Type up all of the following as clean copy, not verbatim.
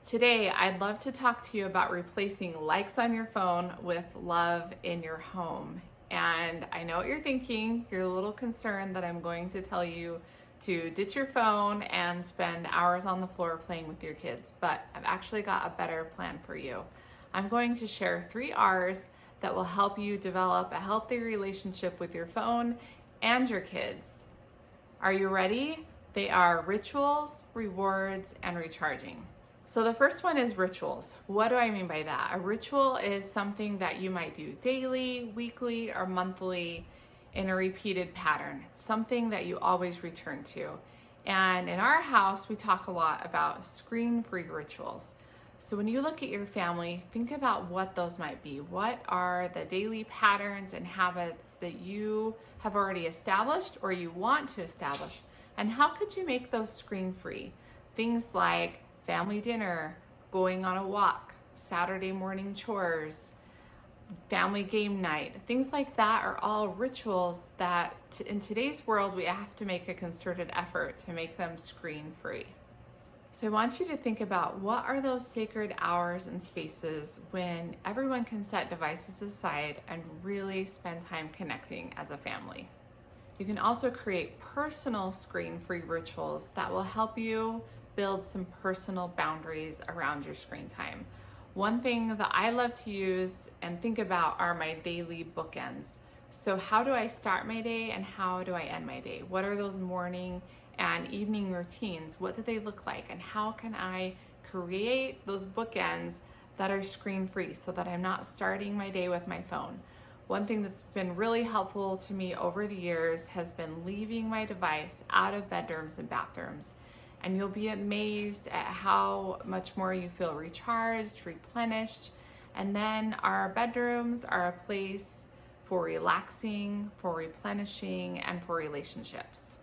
Today, I'd love to talk to you about replacing likes on your phone with love in your home. And I know what you're thinking. You're a little concerned that I'm going to tell you to ditch your phone and spend hours on the floor playing with your kids, but I've actually got a better plan for you. I'm going to share 3 R's that will help you develop a healthy relationship with your phone and your kids. Are you ready? They are rituals, rewards, and recharging. So the first one is rituals. What do I mean by that? A ritual is something that you might do daily, weekly, or monthly in a repeated pattern. It's something that you always return to. And in our house, we talk a lot about screen-free rituals. So when you look at your family, think about what those might be. What are the daily patterns and habits that you have already established or you want to establish? And how could you make those screen-free? Things like family dinner, going on a walk, Saturday morning chores, family game night, things like that are all rituals that in today's world we have to make a concerted effort to make them screen-free. So I want you to think about what are those sacred hours and spaces when everyone can set devices aside and really spend time connecting as a family. You can also create personal screen-free rituals that will help you build some personal boundaries around your screen time. One thing that I love to use and think about are my daily bookends. So how do I start my day and how do I end my day? What are those morning and evening routines? What do they look like? And how can I create those bookends that are screen-free so that I'm not starting my day with my phone? One thing that's been really helpful to me over the years has been leaving my device out of bedrooms and bathrooms. And you'll be amazed at how much more you feel recharged, replenished. And then our bedrooms are a place for relaxing, for replenishing, and for relationships.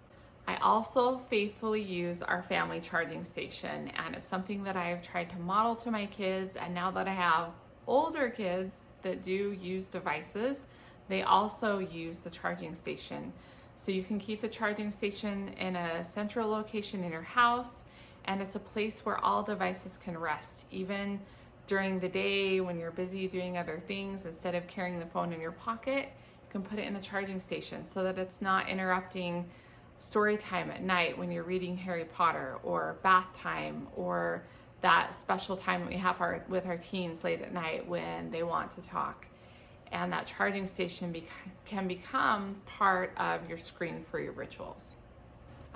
I also faithfully use our family charging station, and it's something that I've tried to model to my kids. And now that I have older kids that do use devices, they also use the charging station. So you can keep the charging station in a central location in your house, and it's a place where all devices can rest. Even during the day when you're busy doing other things, instead of carrying the phone in your pocket, you can put it in the charging station so that it's not interrupting story time at night when you're reading Harry Potter, or bath time, or that special time that we have with our teens late at night when they want to talk. And that charging station can become part of your screen-free rituals.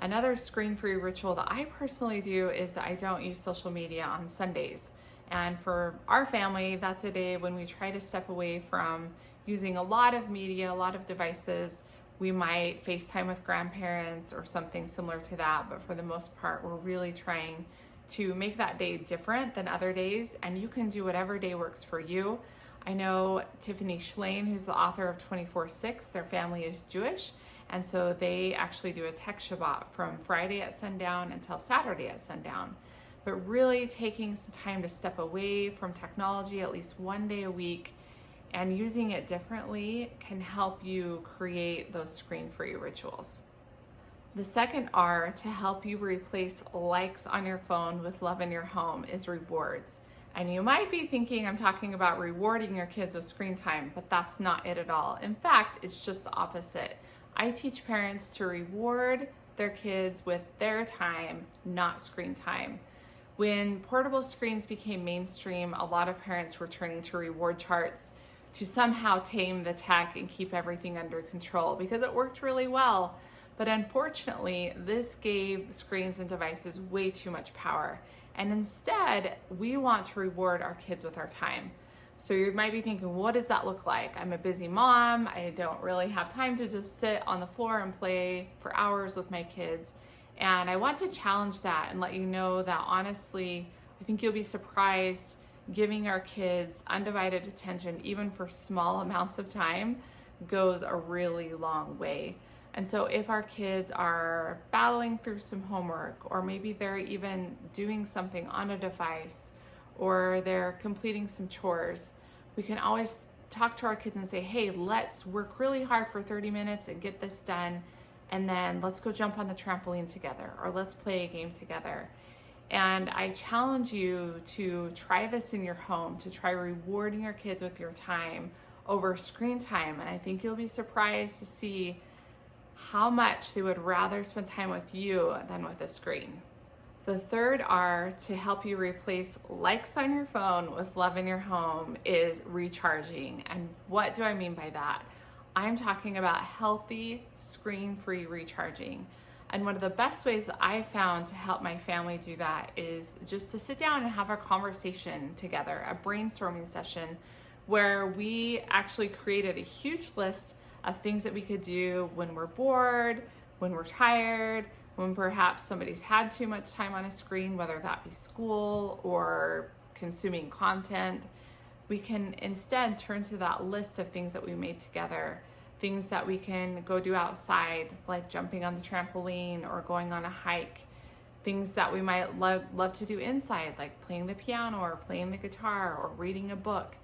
Another screen-free ritual that I personally do is that I don't use social media on Sundays. And for our family, that's a day when we try to step away from using a lot of media, a lot of devices. We might FaceTime with grandparents or something similar to that, but for the most part, we're really trying to make that day different than other days, and you can do whatever day works for you. I know Tiffany Schlane, who's the author of 24/6, their family is Jewish, and so they actually do a tech Shabbat from Friday at sundown until Saturday at sundown. But really taking some time to step away from technology at least one day a week and using it differently can help you create those screen-free rituals. The second R to help you replace likes on your phone with love in your home is rewards. And you might be thinking I'm talking about rewarding your kids with screen time, but that's not it at all. In fact, it's just the opposite. I teach parents to reward their kids with their time, not screen time. When portable screens became mainstream, a lot of parents were turning to reward charts to somehow tame the tech and keep everything under control because it worked really well. But unfortunately, this gave screens and devices way too much power. And instead, we want to reward our kids with our time. So you might be thinking, what does that look like? I'm a busy mom. I don't really have time to just sit on the floor and play for hours with my kids. And I want to challenge that and let you know that honestly, I think you'll be surprised giving our kids undivided attention, even for small amounts of time, goes a really long way. And so if our kids are battling through some homework, or maybe they're even doing something on a device, or they're completing some chores, we can always talk to our kids and say, hey, let's work really hard for 30 minutes and get this done. And then let's go jump on the trampoline together, or let's play a game together. And I challenge you to try this in your home, to try rewarding your kids with your time over screen time. And I think you'll be surprised to see how much they would rather spend time with you than with a screen. The third R to help you replace likes on your phone with love in your home is recharging. And what do I mean by that? I'm talking about healthy, screen-free recharging. And one of the best ways that I found to help my family do that is just to sit down and have a conversation together, a brainstorming session where we actually created a huge list of things that we could do when we're bored, when we're tired, when perhaps somebody's had too much time on a screen, whether that be school or consuming content. We can instead turn to that list of things that we made together, things that we can go do outside, like jumping on the trampoline or going on a hike, things that we might love to do inside, like playing the piano or playing the guitar or reading a book.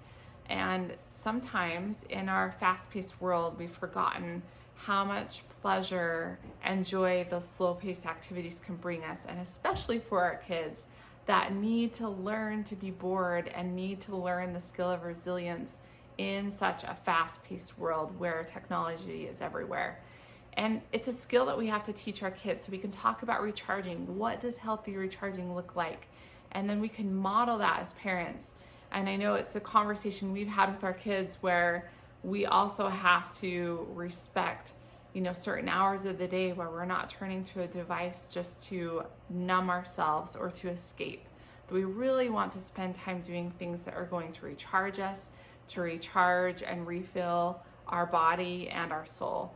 And sometimes in our fast-paced world, we've forgotten how much pleasure and joy those slow-paced activities can bring us, and especially for our kids that need to learn to be bored and need to learn the skill of resilience in such a fast-paced world where technology is everywhere. And it's a skill that we have to teach our kids, so we can talk about recharging. What does healthy recharging look like? And then we can model that as parents. And I know it's a conversation we've had with our kids where we also have to respect, certain hours of the day where we're not turning to a device just to numb ourselves or to escape. But we really want to spend time doing things that are going to recharge us, to recharge and refill our body and our soul.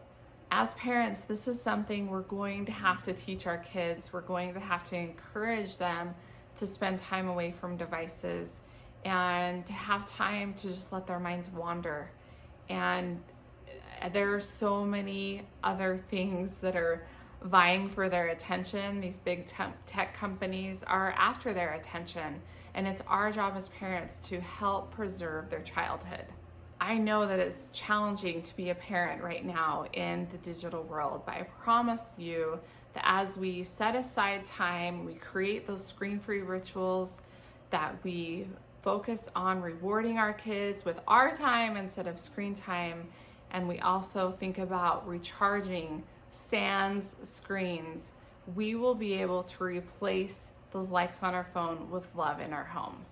As parents, this is something we're going to have to teach our kids. We're going to have to encourage them to spend time away from devices and to have time to just let their minds wander. And there are so many other things that are vying for their attention. These big tech companies are after their attention, and it's our job as parents to help preserve their childhood. I know that it's challenging to be a parent right now in the digital world, but I promise you that as we set aside time, we create those screen-free rituals, that we focus on rewarding our kids with our time instead of screen time, and we also think about recharging sans screens, we will be able to replace those likes on our phone with love in our home.